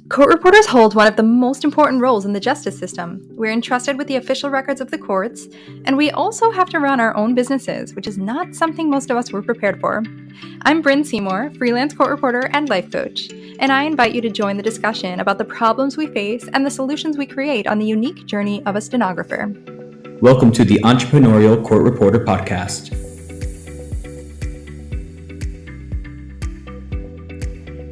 Court reporters hold one of the most important roles in the justice system. We're entrusted with the official records of the courts, and we also have to run our own businesses, which is not something most of us were prepared for. I'm Bryn Seymour, freelance court reporter and life coach, and I invite you to join the discussion about the problems we face and the solutions we create on the unique journey of a stenographer. Welcome to the Entrepreneurial Court Reporter Podcast.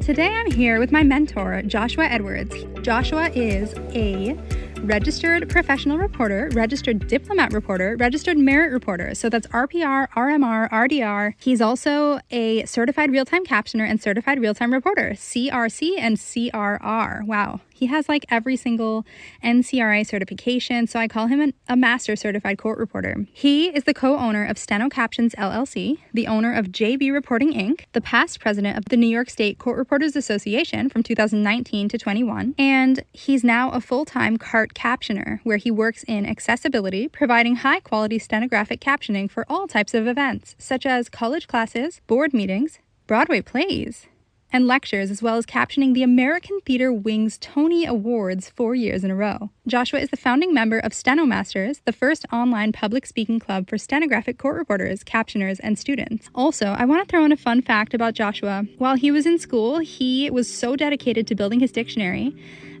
Today I'm here with my mentor, Joshua Edwards. Joshua is a registered professional reporter, registered diplomat reporter, registered merit reporter. So that's RPR, RMR, RDR. He's also a certified real-time captioner and certified real-time reporter, CRC and CRR. Wow. He has like every single NCRI certification, so I call him a master certified court reporter. He is the co-owner of Steno Captions LLC, the owner of JB Reporting Inc., the past president of the New York State Court Reporters Association from 2019 to 21, and he's now a full-time CART captioner, where he works in accessibility, providing high-quality stenographic captioning for all types of events, such as college classes, board meetings, Broadway plays, and lectures, as well as captioning the American Theater Wing's Tony Awards 4 years in a row. Joshua is the founding member of Steno Masters, the first online public speaking club for stenographic court reporters, captioners, and students. Also, I want to throw in a fun fact about Joshua. While he was in school, he was so dedicated to building his dictionary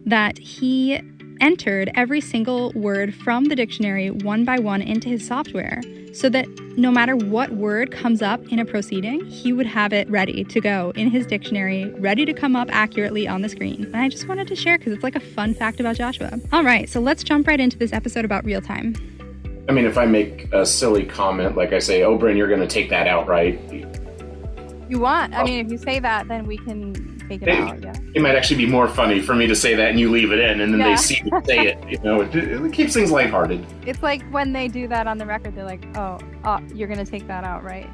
that he entered every single word from the dictionary one by one into his software, so that no matter what word comes up in a proceeding, he would have it ready to go in his dictionary, ready to come up accurately on the screen. And I just wanted to share because it's like a fun fact about Joshua. All right, so let's jump right into this episode about real time. I mean, if I make a silly comment, like I say, oh, Bryn, you're going to take that out, right? You want? I mean, if you say that, then we can take it out, yeah. It might actually be more funny for me to say that and you leave it in, and then they see me say it. You know, it keeps things lighthearted. It's like when they do that on the record, they're like, oh, you're going to take that out, right?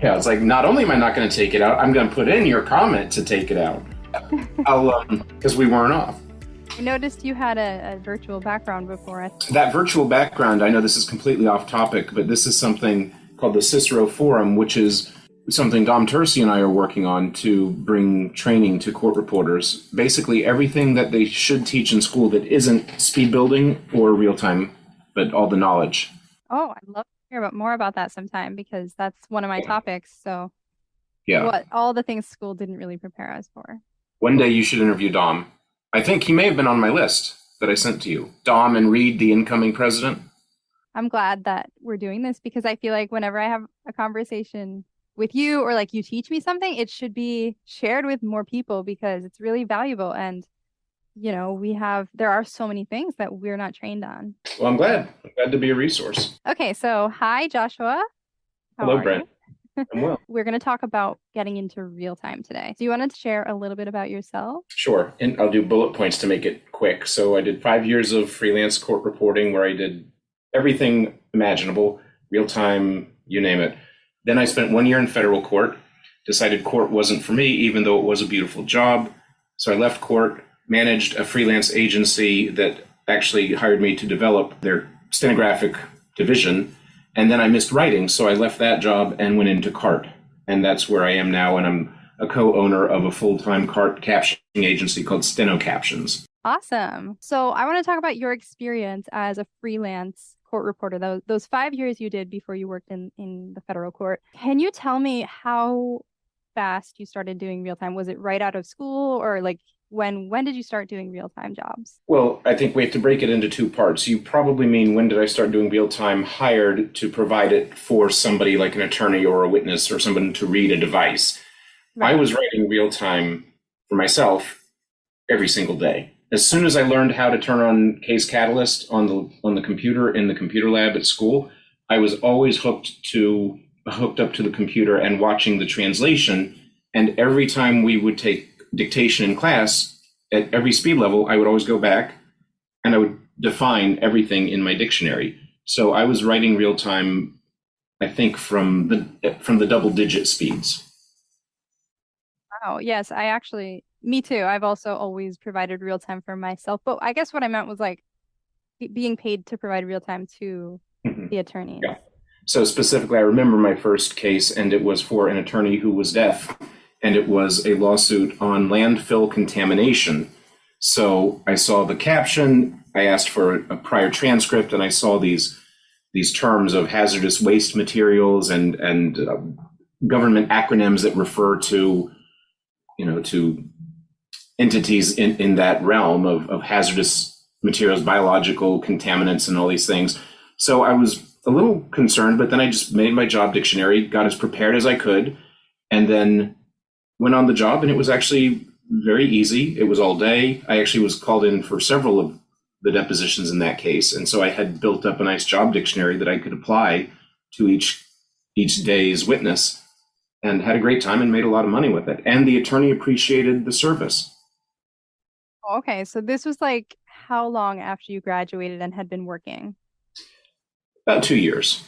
Yeah, it's like, not only am I not going to take it out, I'm going to put in your comment to take it out. Because we weren't off. I noticed you had a virtual background before. That virtual background, I know this is completely off topic, but this is something called the Cicero Forum, which is something Dom Terci and I are working on to bring training to court reporters. Basically, everything that they should teach in school that isn't speed building or real time, but all the knowledge. Oh, I'd love to hear more about that sometime, because that's one of my topics. So yeah, what all the things school didn't really prepare us for. One day you should interview Dom. I think he may have been on my list that I sent to you. Dom and Reed, the incoming president. I'm glad that we're doing this, because I feel like whenever I have a conversation with you, or like you teach me something, it should be shared with more people, because it's really valuable. And, you know, there are so many things that we're not trained on. Well, I'm glad to be a resource. Okay. So hi, Joshua. Hello, Brent. I'm well. We're going to talk about getting into real time today. Do you want to share a little bit about yourself? Sure. And I'll do bullet points to make it quick. So I did 5 years of freelance court reporting where I did everything imaginable, real time, you name it. Then I spent 1 year in federal court, decided court wasn't for me, even though it was a beautiful job. So I left court, managed a freelance agency that actually hired me to develop their stenographic division. And then I missed writing, so I left that job and went into CART. And that's where I am now, and I'm a co-owner of a full-time CART captioning agency called Steno Captions. Awesome. So I want to talk about your experience as a freelance court reporter, those 5 years you did before you worked in the federal court. Can you tell me how fast you started doing real time? Was it right out of school, or like when did you start doing real time jobs? Well, I think we have to break it into two parts. You probably mean, when did I start doing real time hired to provide it for somebody like an attorney or a witness or someone to read a device? Right. I was writing real time for myself every single day. As soon as I learned how to turn on Case Catalyst on the computer in the computer lab at school, I was always hooked up to the computer and watching the translation. And every time we would take dictation in class at every speed level, I would always go back and I would define everything in my dictionary. So I was writing real time, I think, from the double digit speeds. Wow. Yes, me too. I've also always provided real time for myself. But I guess what I meant was like being paid to provide real time to the attorneys. Yeah. So specifically, I remember my first case, and it was for an attorney who was deaf, and it was a lawsuit on landfill contamination. So I saw the caption, I asked for a prior transcript, and I saw these terms of hazardous waste materials and government acronyms that refer to, to entities in that realm of hazardous materials, biological contaminants, and all these things. So I was a little concerned, but then I just made my job dictionary, got as prepared as I could, and then went on the job, and it was actually very easy. It was all day. I actually was called in for several of the depositions in that case, and so I had built up a nice job dictionary that I could apply to each day's witness, and had a great time and made a lot of money with it. And the attorney appreciated the service. Okay, so this was like how long after you graduated and had been working? About 2 years.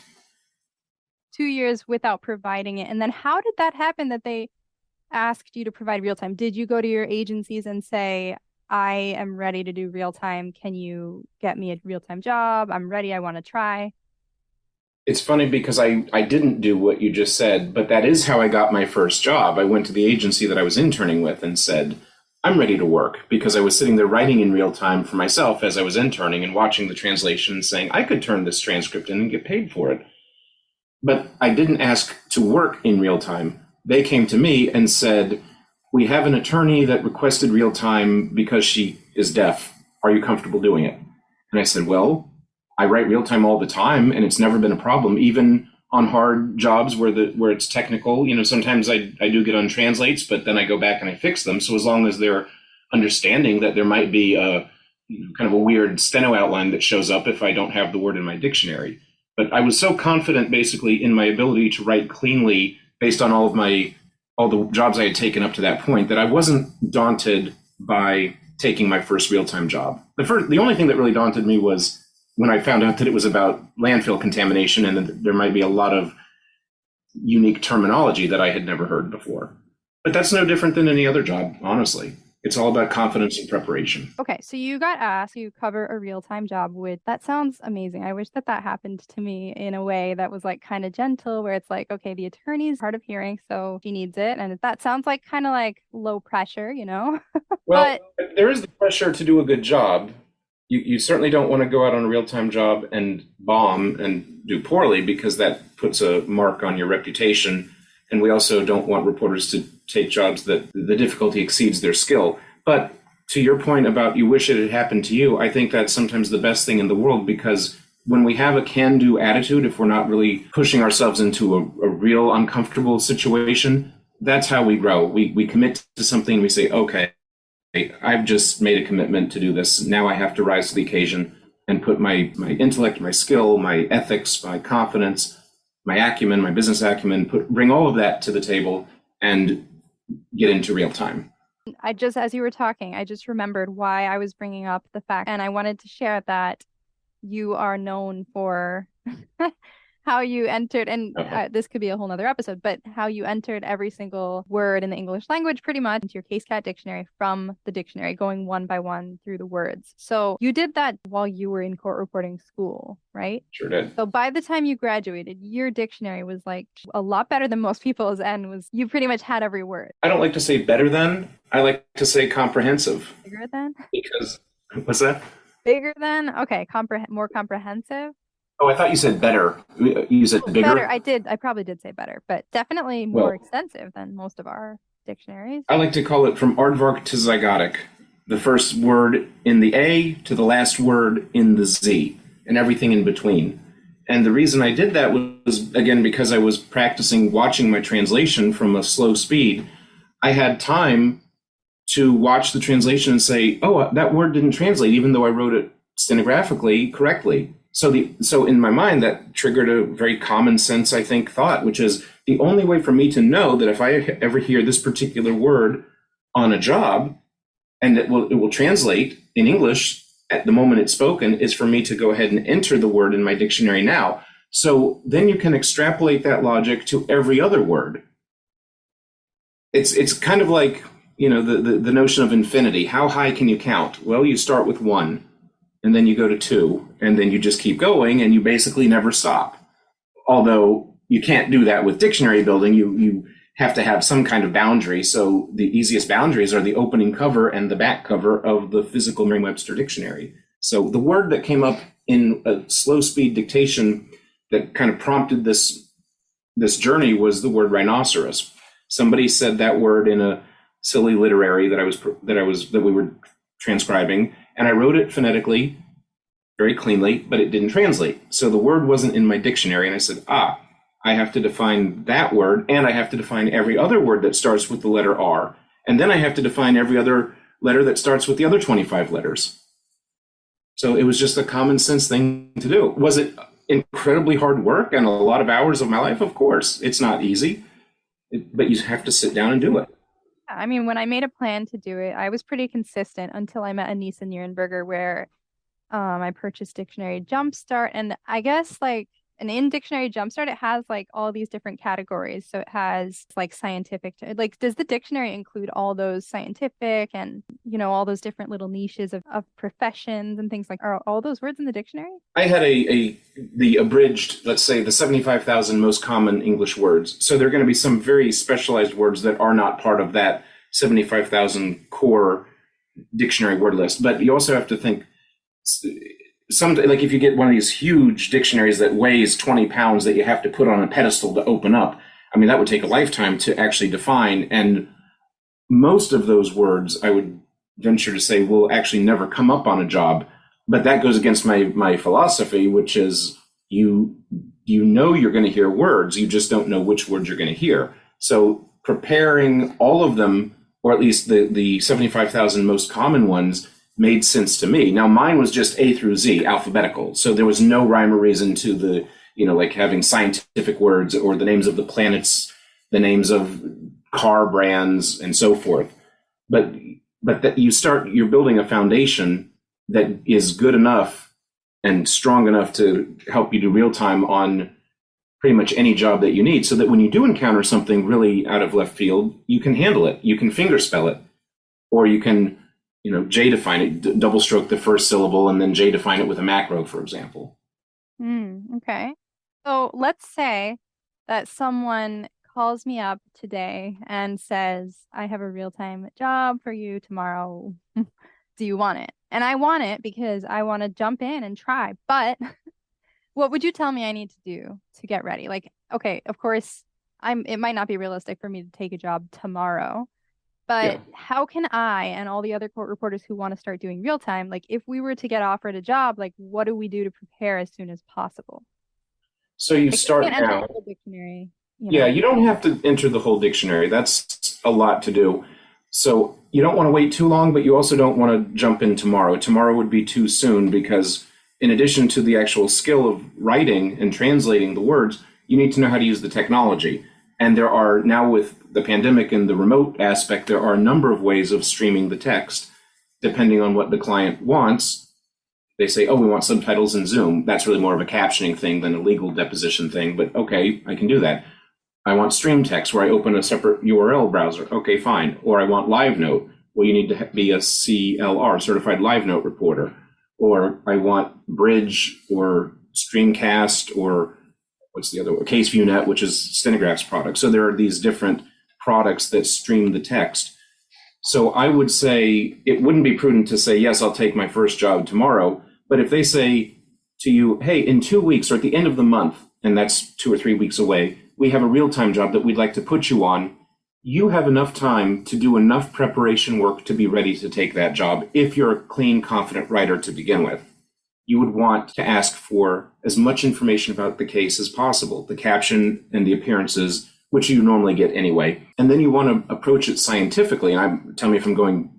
2 years without providing it. And then how did that happen that they asked you to provide real time? Did you go to your agencies and say, I am ready to do real time. Can you get me a real time job? I'm ready. I want to try. It's funny because I didn't do what you just said, but that is how I got my first job. I went to the agency that I was interning with and said, I'm ready to work, because I was sitting there writing in real time for myself as I was interning and watching the translation and saying, I could turn this transcript in and get paid for it. But I didn't ask to work in real time. They came to me and said, we have an attorney that requested real time because she is deaf. Are you comfortable doing it? And I said, well, I write real time all the time, and it's never been a problem, even on hard jobs where it's technical. Sometimes I do get on translates, but then I go back and I fix them. So as long as they're understanding that there might be a kind of a weird steno outline that shows up if I don't have the word in my dictionary. But I was so confident basically in my ability to write cleanly based on all the jobs I had taken up to that point that I wasn't daunted by taking my first real-time job. The only thing that really daunted me was when I found out that it was about landfill contamination and that there might be a lot of unique terminology that I had never heard before. But that's no different than any other job, honestly. It's all about confidence and preparation. Okay, so you got asked to cover a real-time job that sounds amazing. I wish that happened to me in a way that was like kind of gentle, where it's like, okay, the attorney's hard of hearing, so she needs it. And that sounds like kind of like low pressure, Well, there is the pressure to do a good job. You certainly don't want to go out on a real-time job and bomb and do poorly, because that puts a mark on your reputation. And we also don't want reporters to take jobs that the difficulty exceeds their skill. But to your point about you wish it had happened to you, I think that's sometimes the best thing in the world, because when we have a can-do attitude, if we're not really pushing ourselves into a real uncomfortable situation, that's how we grow. We commit to something, we say, okay, I've just made a commitment to do this. Now I have to rise to the occasion and put my intellect, my skill, my ethics, my confidence, my acumen, my business acumen, bring all of that to the table and get into real time. As you were talking, I just remembered why I was bringing up the fact, and I wanted to share that you are known for how you entered, and this could be a whole nother episode, but how you entered every single word in the English language pretty much into your CaseCat dictionary from the dictionary, going one by one through the words. So you did that while you were in court reporting school, right? Sure did. So by the time you graduated, your dictionary was like a lot better than most people's, and you pretty much had every word. I don't like to say better than, I like to say comprehensive. Bigger than? Because, what's that? Bigger than? Okay, more comprehensive. Oh, I thought you said better. You said bigger? Better. I probably did say better, but definitely more extensive than most of our dictionaries. I like to call it from aardvark to zygotic. The first word in the A to the last word in the Z, and everything in between. And the reason I did that was, again, because I was practicing watching my translation from a slow speed. I had time to watch the translation and say, oh, that word didn't translate, even though I wrote it stenographically correctly. So in my mind, that triggered a very common sense, I think, thought, which is the only way for me to know that if I ever hear this particular word on a job and it will translate in English at the moment it's spoken, is for me to go ahead and enter the word in my dictionary now. So then you can extrapolate that logic to every other word. It's kind of like, the notion of infinity. How high can you count? Well, you start with 1. And then you go to 2, and then you just keep going, and you basically never stop. Although you can't do that with dictionary building. You have to have some kind of boundary. So the easiest boundaries are the opening cover and the back cover of the physical Merriam-Webster dictionary. So the word that came up in a slow speed dictation that kind of prompted this journey was the word rhinoceros. Somebody said that word in a silly literary that we were transcribing, and I wrote it phonetically very cleanly, but it didn't translate. So the word wasn't in my dictionary, and I said, I have to define that word, and I have to define every other word that starts with the letter R, and then I have to define every other letter that starts with the other 25 letters. So it was just a common sense thing to do. Was it incredibly hard work and a lot of hours of my life? Of course, it's not easy, but you have to sit down and do it. I mean, when I made a plan to do it, I was pretty consistent until I met Anissa Nierenberger, where I purchased Dictionary Jumpstart, and I guess like and in Dictionary Jumpstart, it has like all these different categories. So it has like scientific, like does the dictionary include all those scientific and all those different little niches of professions and things like are all those words in the dictionary? I had the abridged, let's say the 75,000 most common English words. So there are going to be some very specialized words that are not part of that 75,000 core dictionary word list. But you also have to think, like if you get one of these huge dictionaries that weighs 20 pounds that you have to put on a pedestal to open up, I mean, that would take a lifetime to actually define. And most of those words, I would venture to say, will actually never come up on a job. But that goes against my philosophy, which is you're going to hear words, you just don't know which words you're going to hear. So preparing all of them, or at least the 75,000 most common ones, made sense to me. Now, mine was just A through Z, alphabetical. So there was no rhyme or reason to the, like having scientific words or the names of the planets, the names of car brands, and so forth. But that you're building a foundation that is good enough and strong enough to help you do real time on pretty much any job that you need, so that when you do encounter something really out of left field, you can handle it. You can fingerspell it, or you can J define it, double stroke the first syllable, and then J define it with a macro, for example. Okay. So let's say that someone calls me up today and says, I have a real-time job for you tomorrow. Do you want it? And I want it because I want to jump in and try. But what would you tell me I need to do to get ready? Like, okay, of course, it might not be realistic for me to take a job tomorrow. But how can I and all the other court reporters who want to start doing real time, like if we were to get offered a job, like what do we do to prepare as soon as possible? So you start you can't enter now. the whole dictionary. Yeah, you don't have to enter the whole dictionary. That's a lot to do. So you don't want to wait too long, but you also don't want to jump in tomorrow. Tomorrow would be too soon, because in addition to the actual skill of writing and translating the words, you need to know how to use the technology. And there are now, with the pandemic and the remote aspect, there are a number of ways of streaming the text, depending on what the client wants. They say, we want subtitles in Zoom. That's really more of a captioning thing than a legal deposition thing, but okay, I can do that. I want stream text where I open a separate URL browser. Okay, fine. Or I want live note. Well, you need to be a CLR, certified live note reporter. Or I want bridge or streamcast, or what's the other one? CaseViewNet, which is Stenograph's product. So there are these different products that stream the text. So I would say it wouldn't be prudent to say, yes, I'll take my first job tomorrow. But if they say to you, hey, in 2 weeks or at the end of the month, and that's 2 or 3 weeks away, we have a real-time job that we'd like to put you on, you have enough time to do enough preparation work to be ready to take that job if you're a clean, confident writer to begin with. You would want to ask for as much information about the case as possible, the caption and the appearances, which you normally get anyway. And then you want to approach it scientifically. And tell me if I'm going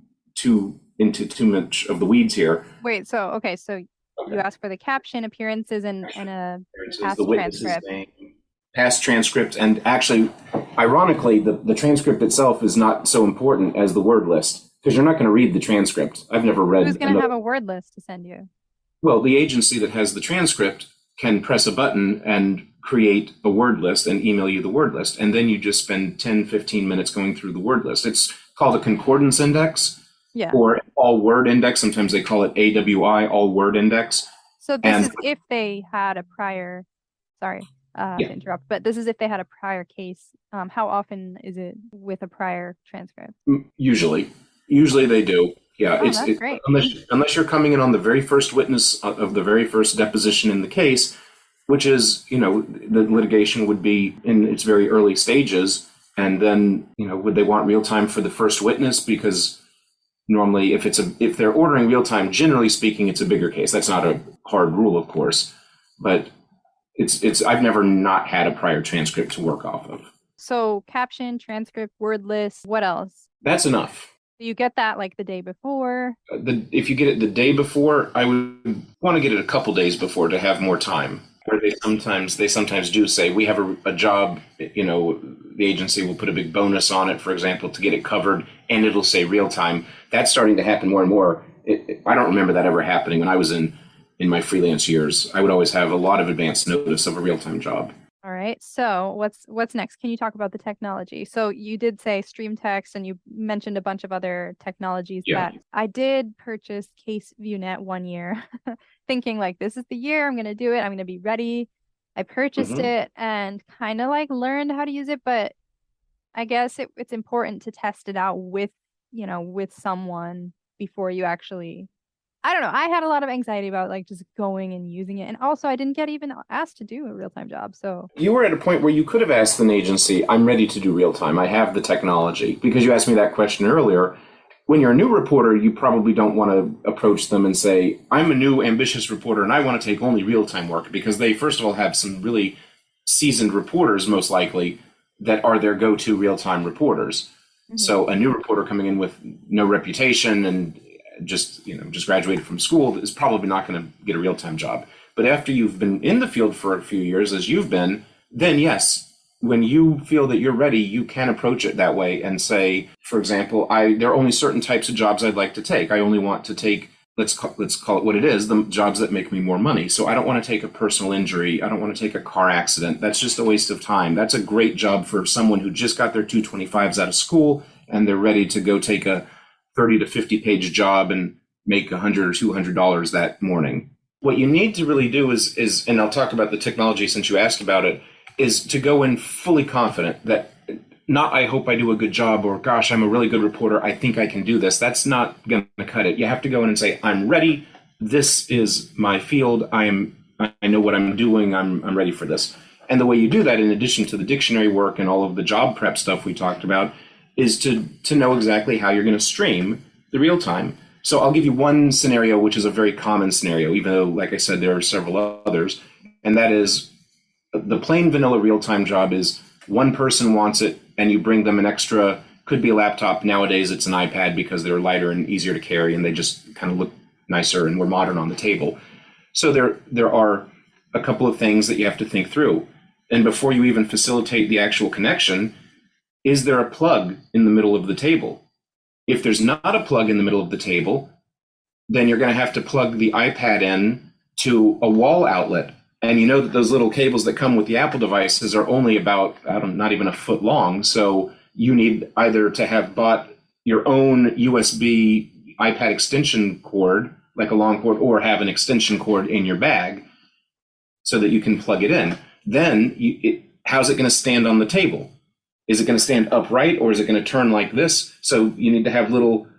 into too much of the weeds here. Wait, so you ask for the caption, appearances, and a past transcript. Past transcript, and actually, ironically, the transcript itself is not so important as the word list, because you're not going to read the transcript. I've never read. Who's going to have a word list to send you? Well, the agency that has the transcript can press a button and create a word list and email you the word list. And then you just spend 10, 15 minutes going through the word list. It's called a concordance index, or all word index. Sometimes they call it AWI, all word index. So this is if they had a to interrupt, but this is if they had a prior case. How often is it with a prior transcript? Usually they do. Yeah, Oh, that's great. unless you're coming in on the very first witness of the very first deposition in the case, which is, the litigation would be in its very early stages. And then, would they want real time for the first witness? Because normally if they're ordering real time, generally speaking, it's a bigger case. That's not a hard rule, of course, but I've never not had a prior transcript to work off of. So caption, transcript, word list, what else? That's enough. You get that like the day before? If you get it the day before, I would want to get it a couple days before to have more time. Where they sometimes do say, we have a job, the agency will put a big bonus on it, for example, to get it covered, and it'll say real time. That's starting to happen more and more. I don't remember that ever happening when I was in my freelance years. I would always have a lot of advance notice of a real time job. All right. So what's next? Can you talk about the technology? So you did say stream text, and you mentioned a bunch of other technologies. Yeah. That I did purchase Case ViewNet one year, thinking like, this is the year I'm going to do it. I'm going to be ready. I purchased it and kind of like learned how to use it, but I guess it's important to test it out with someone before you actually. I don't know. I had a lot of anxiety about like just going and using it. And also I didn't get even asked to do a real-time job. So you were at a point where you could have asked an agency, I'm ready to do real time. I have the technology. Because you asked me that question earlier. When you're a new reporter, you probably don't want to approach them and say, I'm a new ambitious reporter and I want to take only real time work, because they first of all have some really seasoned reporters, most likely, that are their go-to real time reporters. Mm-hmm. So a new reporter coming in with no reputation and just graduated from school is probably not going to get a real-time job. But after you've been in the field for a few years, as you've been, then yes, when you feel that you're ready, you can approach it that way and say, for example, there are only certain types of jobs I'd like to take. I only want to take, let's call it what it is, the jobs that make me more money. So I don't want to take a personal injury. I don't want to take a car accident. That's just a waste of time. That's a great job for someone who just got their 225s out of school and they're ready to go take a 30 to 50 page job and make $100 or $200 that morning. What you need to really do is, and I'll talk about the technology since you asked about it, is to go in fully confident that not, I hope I do a good job, or gosh, I'm a really good reporter, I think I can do this. That's not going to cut it. You have to go in and say, I'm ready. This is my field. I know what I'm doing. I'm ready for this. And the way you do that, in addition to the dictionary work and all of the job prep stuff we talked about, is to know exactly how you're going to stream the real time. So I'll give you one scenario, which is a very common scenario, even though, like I said, there are several others. And that is the plain vanilla real time job is one person wants it and you bring them an extra, could be a laptop. Nowadays, it's an iPad because they're lighter and easier to carry and they just kind of look nicer and more modern on the table. So there are a couple of things that you have to think through. And before you even facilitate the actual connection, is there a plug in the middle of the table? If there's not a plug in the middle of the table, then you're going to have to plug the iPad in to a wall outlet. And you know that those little cables that come with the Apple devices are only about, not even a foot long. So you need either to have bought your own USB iPad extension cord, like a long cord, or have an extension cord in your bag so that you can plug it in. Then how's it going to stand on the table? Is it going to stand upright or is it going to turn like this? So you need to have little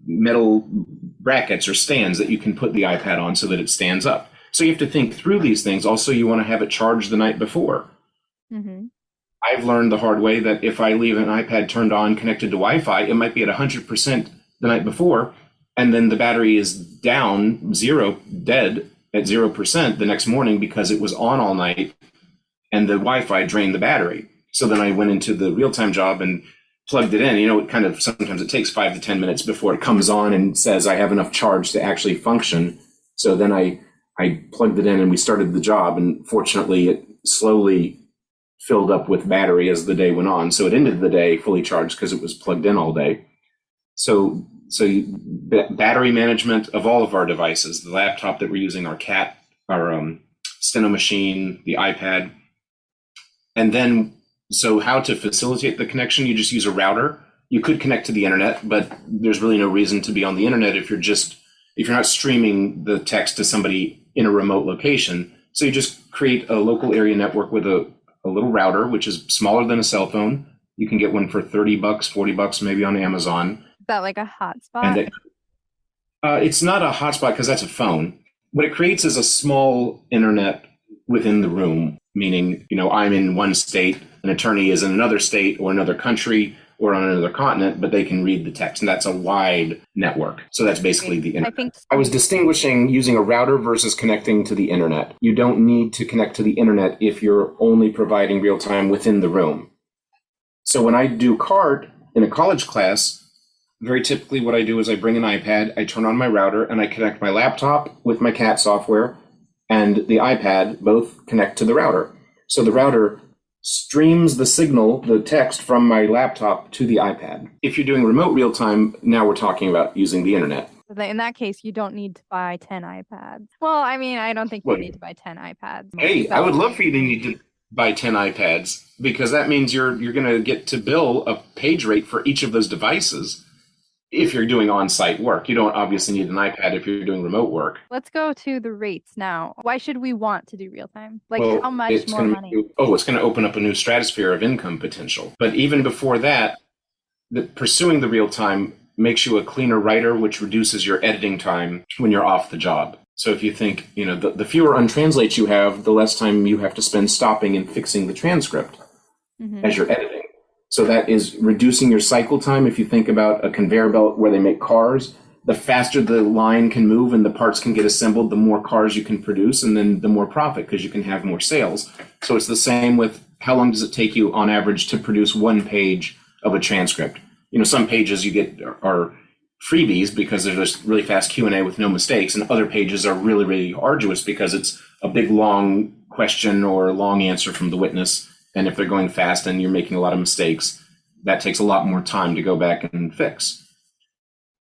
metal brackets or stands that you can put the iPad on so that it stands up. So you have to think through these things. Also, you want to have it charged the night before. Mm-hmm. I've learned the hard way that if I leave an iPad turned on, connected to Wi-Fi, it might be at 100% the night before, and then the battery is down, dead at 0% the next morning because it was on all night and the Wi-Fi drained the battery. So then I went into the real-time job and plugged it in. It kind of, sometimes it takes 5 to 10 minutes before it comes on and says I have enough charge to actually function. So then I plugged it in and we started the job. And fortunately, it slowly filled up with battery as the day went on. So it ended the day fully charged because it was plugged in all day. So battery management of all of our devices, the laptop that we're using, our steno machine, the iPad, and then so how to facilitate the connection, you just use a router. You could connect to the internet, but there's really no reason to be on the internet if you're not streaming the text to somebody in a remote location. So you just create a local area network with a little router, which is smaller than a cell phone. You can get one for $30, $40 maybe on Amazon. Is that like a And hotspot? it's not a hotspot because that's a phone. What it creates is a small internet within the room, meaning, I'm in one state, an attorney is in another state or another country or on another continent, but they can read the text. And that's a wide network. So that's basically the internet. I was distinguishing using a router versus connecting to the internet. You don't need to connect to the internet if you're only providing real time within the room. So when I do CART in a college class, very typically what I do is I bring an iPad, I turn on my router, and I connect my laptop with my CAT software, and the iPad both connect to the router. So the router streams the signal, the text from my laptop to the iPad. If you're doing remote real time, now we're talking about using the internet. In that case, you don't need to buy 10 iPads. Well, I mean, I don't think you need to buy 10 iPads. Hey, I would love for you to need to buy 10 iPads because that means you're going to get to bill a page rate for each of those devices. If you're doing on-site work, you don't obviously need an iPad if you're doing remote work. Let's go to the rates now. Why should we want to do real time? How much more money? It's going to open up a new stratosphere of income potential. But even before that, pursuing the real time makes you a cleaner writer, which reduces your editing time when you're off the job. So if you think, the fewer untranslates you have, the less time you have to spend stopping and fixing the transcript as you're editing. So that is reducing your cycle time. If you think about a conveyor belt where they make cars, the faster the line can move and the parts can get assembled, the more cars you can produce, and then the more profit because you can have more sales. So it's the same with how long does it take you on average to produce one page of a transcript? Some pages you get are freebies because they're just really fast Q&A with no mistakes, and other pages are really, really arduous because it's a big, long question or long answer from the witness. And if they're going fast and you're making a lot of mistakes, that takes a lot more time to go back and fix.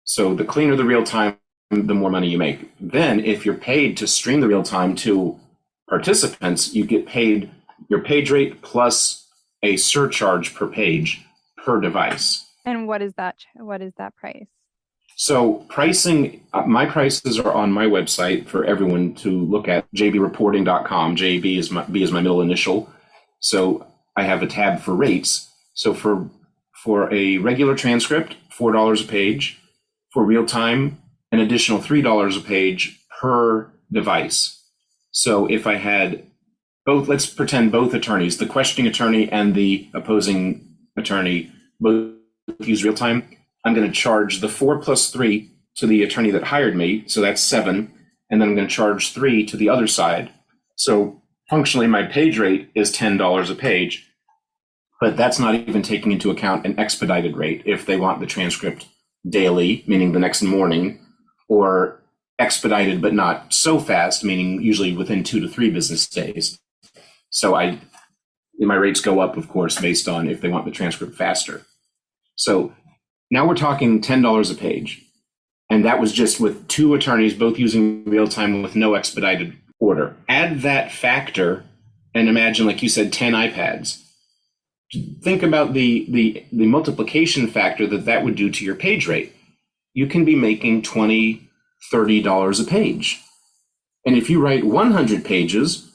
So the cleaner the real time, the more money you make. Then if you're paid to stream the real time to participants, you get paid your page rate plus a surcharge per page per device. And what is that? What is that price? So pricing, my prices are on my website for everyone to look at, jbreporting.com. JB is B is my middle initial. So I have a tab for rates. So for a regular transcript, $4 a page. For real time, an additional $3 a page per device. So if I had both, let's pretend both attorneys, the questioning attorney and the opposing attorney, both use real time, I'm going to charge the 4 plus 3 to the attorney that hired me. So that's 7. And then I'm going to charge 3 to the other side. So functionally, my page rate is $10 a page, but that's not even taking into account an expedited rate if they want the transcript daily, meaning the next morning, or expedited but not so fast, meaning usually within 2 to 3 business days. So my rates go up, of course, based on if they want the transcript faster. So now we're talking $10 a page, and that was just with 2 attorneys both using real time with no expedited order. Add that factor and imagine, like you said, 10 iPads. Think about the multiplication factor that would do to your page rate. You can be making $20, $30 a page. And if you write 100 pages,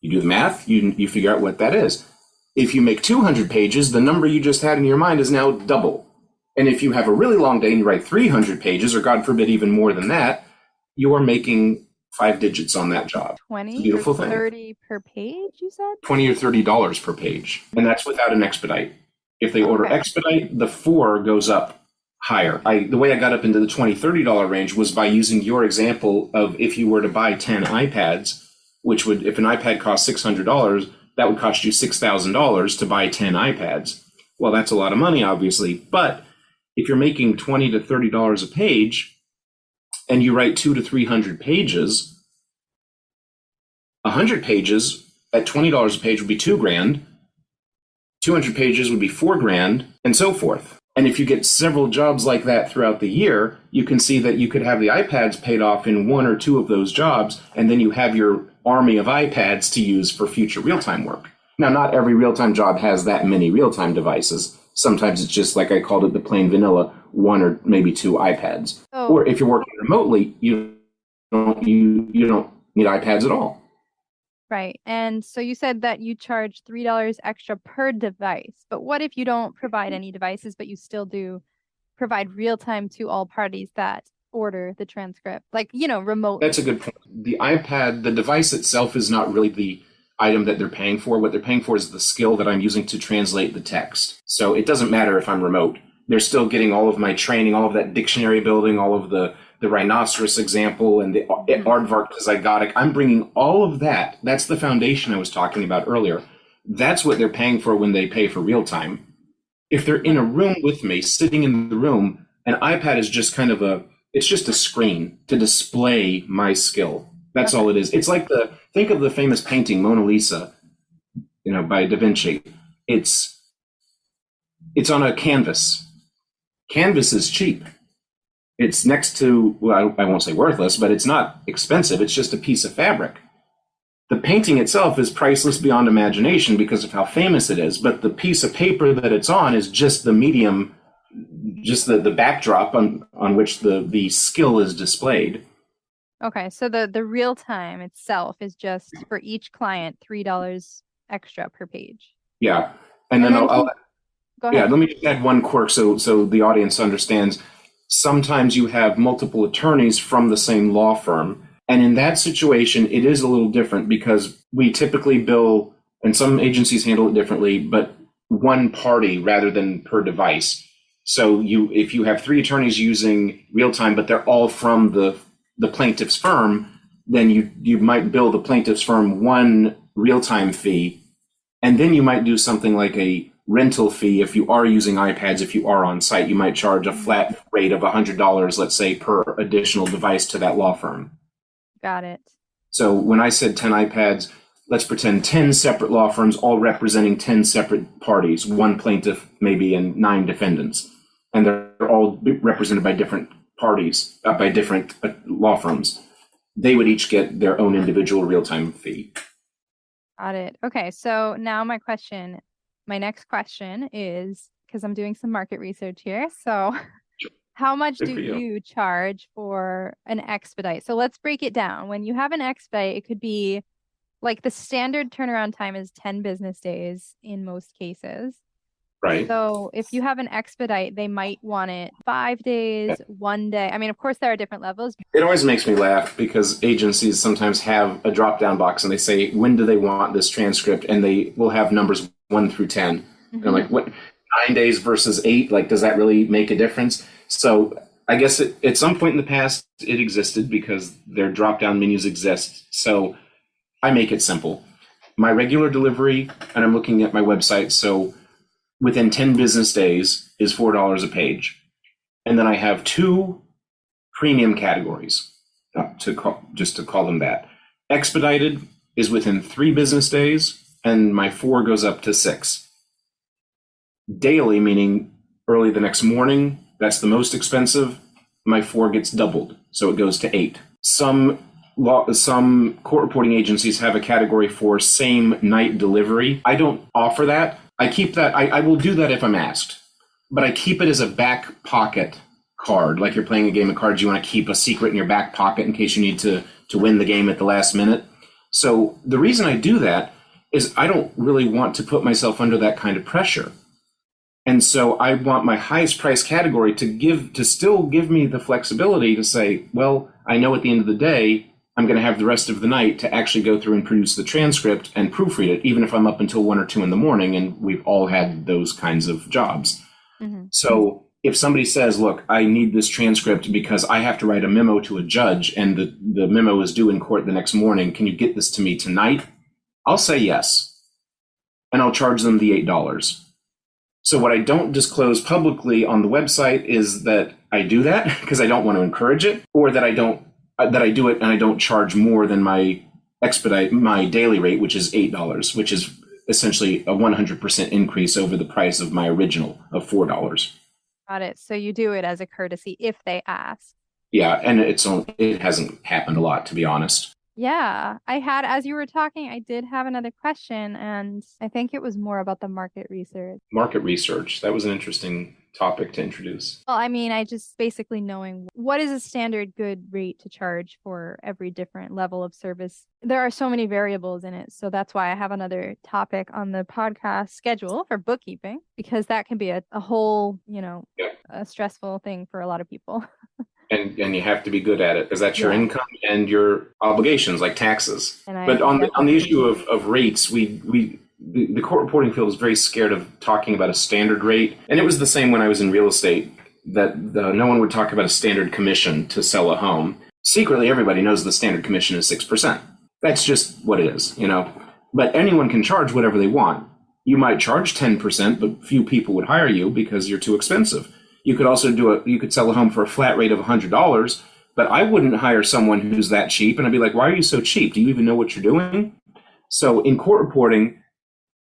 you do the math, you figure out what that is. If you make 200 pages, the number you just had in your mind is now double. And if you have a really long day and you write 300 pages, or God forbid, even more than that, you are making 5 digits on that job. 20 or 30 per page, you said? $20 or $30 per page. And that's without an expedite. If they order expedite, the 4 goes up higher. The way I got up into the $20, $30 range was by using your example of if you were to buy 10 iPads, which would, if an iPad costs $600, that would cost you $6,000 to buy 10 iPads. Well, that's a lot of money, obviously. But if you're making $20 to $30 a page, and you write 200 to 300 pages, 100 pages at $20 a page would be $2,000. 200 pages would be $4,000, and so forth. And if you get several jobs like that throughout the year, you can see that you could have the iPads paid off in 1 or 2 of those jobs, and then you have your army of iPads to use for future real-time work. Now, not every real-time job has that many real-time devices. Sometimes it's just, like I called it, the plain vanilla, 1 or maybe 2 iPads. Or if you're working remotely, you don't need iPads at all. Right. And so you said that you charge $3 extra per device. But what if you don't provide any devices, but you still do provide real time to all parties that order the transcript, like, That's a remotely? good point. The iPad, the device itself is not really the item that they're paying for. What they're paying for is the skill that I'm using to translate the text. So it doesn't matter if I'm remote. They're still getting all of my training, all of that dictionary building, all of the rhinoceros example and the aardvark zygotic. I'm bringing all of that. That's the foundation I was talking about earlier. That's what they're paying for when they pay for real time. If they're in a Right. room with me, sitting in the room, an iPad is just kind of it's just a screen to display my skill. That's Okay. all it is. It's like think of the famous painting Mona Lisa, by Da Vinci. It's it's on a canvas. Canvas is cheap. It's next to, well, I won't say worthless, but it's not expensive. It's just a piece of fabric. The painting itself is priceless beyond imagination because of how famous it is, but the piece of paper that it's on is just the medium, just the backdrop on which the skill is displayed. Okay. So the real time itself is just for each client, $3 extra per page. Yeah. And And then then go yeah, ahead. let me just add one quirk so the audience understands. Sometimes you have multiple attorneys from the same law firm. And in that situation, it is a little different because we typically bill, and some agencies handle it differently, but one party rather than per device. So if you have three attorneys using real time, but they're all from the plaintiff's firm, then you might bill the plaintiff's firm one real time fee, and then you might do something like a rental fee if you are using iPads. If you are on site, you might charge a flat rate of $100, let's say, per additional device to that law firm. Got it. So when I said 10 iPads, let's pretend 10 separate law firms all representing 10 separate parties, one plaintiff maybe and 9 defendants. And they're all represented by different parties, by different law firms. They would each get their own individual real-time fee. Got it. Okay. So now my next question is, because I'm doing some market research here. So how much Good do for you. you charge for an expedite? So let's break it down. When you have an expedite, it could be like the standard turnaround time is 10 business days in most cases. Right. So if you have an expedite, they might want it 5 days, 1 day. I mean, of course, there are different levels. It always makes me laugh because agencies sometimes have a drop down box and they say, when do they want this transcript? And they will have numbers 1 through 10. And I'm like, what, 9 days versus 8? Like, does that really make a difference? So I guess at some point in the past, it existed because their drop down menus exist. So I make it simple. My regular delivery, and I'm looking at my website, so within 10 business days is $4 a page. And then I have 2 premium categories, just to call them that. Expedited is within 3 business days, and my 4 goes up to 6. Daily, meaning early the next morning, that's the most expensive. My 4 gets doubled, so it goes to 8. Some court reporting agencies have a category for same night delivery. I don't offer that. I keep that. I will do that if I'm asked, but I keep it as a back pocket card. Like you're playing a game of cards, you want to keep a secret in your back pocket in case you need to win the game at the last minute. So the reason I do that is I don't really want to put myself under that kind of pressure. And so I want my highest price category to still give me the flexibility to say, well, I know at the end of the day, I'm going to have the rest of the night to actually go through and produce the transcript and proofread it, even if I'm up until 1 or 2 in the morning, and we've all had those kinds of jobs. Mm-hmm. So if somebody says, look, I need this transcript because I have to write a memo to a judge and the memo is due in court the next morning, can you get this to me tonight? I'll say yes. And I'll charge them the $8. So what I don't disclose publicly on the website is that I do that because I don't want to encourage it, or that I do it and I don't charge more than my daily rate, which is $8, which is essentially a 100% increase over the price of my original of $4. Got it. So you do it as a courtesy if they ask. Yeah, and it hasn't happened a lot, to be honest. Yeah, as you were talking, I did have another question, and I think it was more about the market research. Market research. That was an interesting topic to introduce. Well, I mean, I just basically knowing what is a standard good rate to charge for every different level of service. There are so many variables in it. So that's why I have another topic on the podcast schedule for bookkeeping, because that can be a whole, Yeah. a stressful thing for a lot of people. And you have to be good at it because that's your Yeah. income and your obligations like taxes. And I But on the definitely- issue of rates, the court reporting field is very scared of talking about a standard rate. And it was the same when I was in real estate, that no one would talk about a standard commission to sell a home. Secretly, everybody knows the standard commission is 6%. That's just what it is, But anyone can charge whatever they want. You might charge 10%, but few people would hire you because you're too expensive. You could also you could sell a home for a flat rate of $100, but I wouldn't hire someone who's that cheap. And I'd be like, why are you so cheap? Do you even know what you're doing? So in court reporting,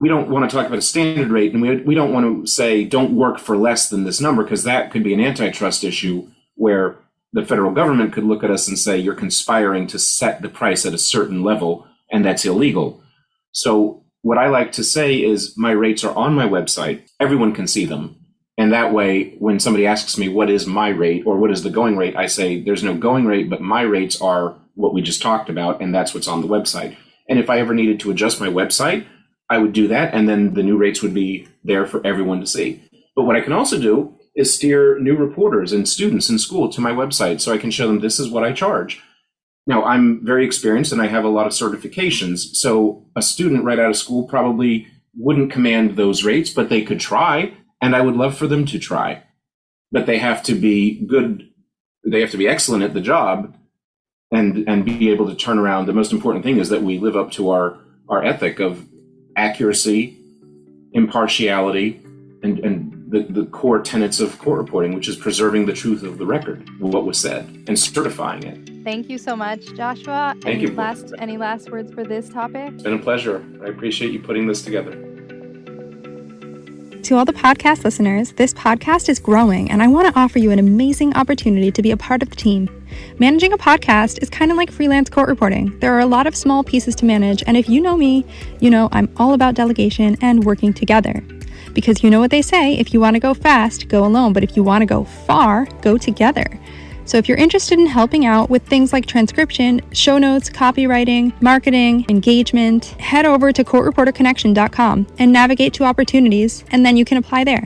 we don't want to talk about a standard rate, and we don't want to say don't work for less than this number, because that could be an antitrust issue where the federal government could look at us and say you're conspiring to set the price at a certain level, and that's illegal. So what I like to say is my rates are on my website. Everyone can see them. And that way, when somebody asks me what is my rate or what is the going rate, I say there's no going rate, but my rates are what we just talked about, and that's what's on the website. And if I ever needed to adjust my website, I would do that, and then the new rates would be there for everyone to see. But what I can also do is steer new reporters and students in school to my website so I can show them this is what I charge. Now, I'm very experienced and I have a lot of certifications, so a student right out of school probably wouldn't command those rates, but they could try. And I would love for them to try, but they have to be good. They have to be excellent at the job and be able to turn around. The most important thing is that we live up to our ethic of accuracy, impartiality, and the core tenets of court reporting, which is preserving the truth of the record, what was said, and certifying it. Thank you so much, Joshua. Thank you. Any last words for this topic? It's been a pleasure. I appreciate you putting this together. To all the podcast listeners, this podcast is growing, and I want to offer you an amazing opportunity to be a part of the team. Managing a podcast is kind of like freelance court reporting. There are a lot of small pieces to manage, and if you know me, you know I'm all about delegation and working together. Because you know what they say, if you want to go fast, go alone, but if you want to go far, go together. So if you're interested in helping out with things like transcription, show notes, copywriting, marketing, engagement, head over to courtreporterconnection.com and navigate to opportunities, and then you can apply there.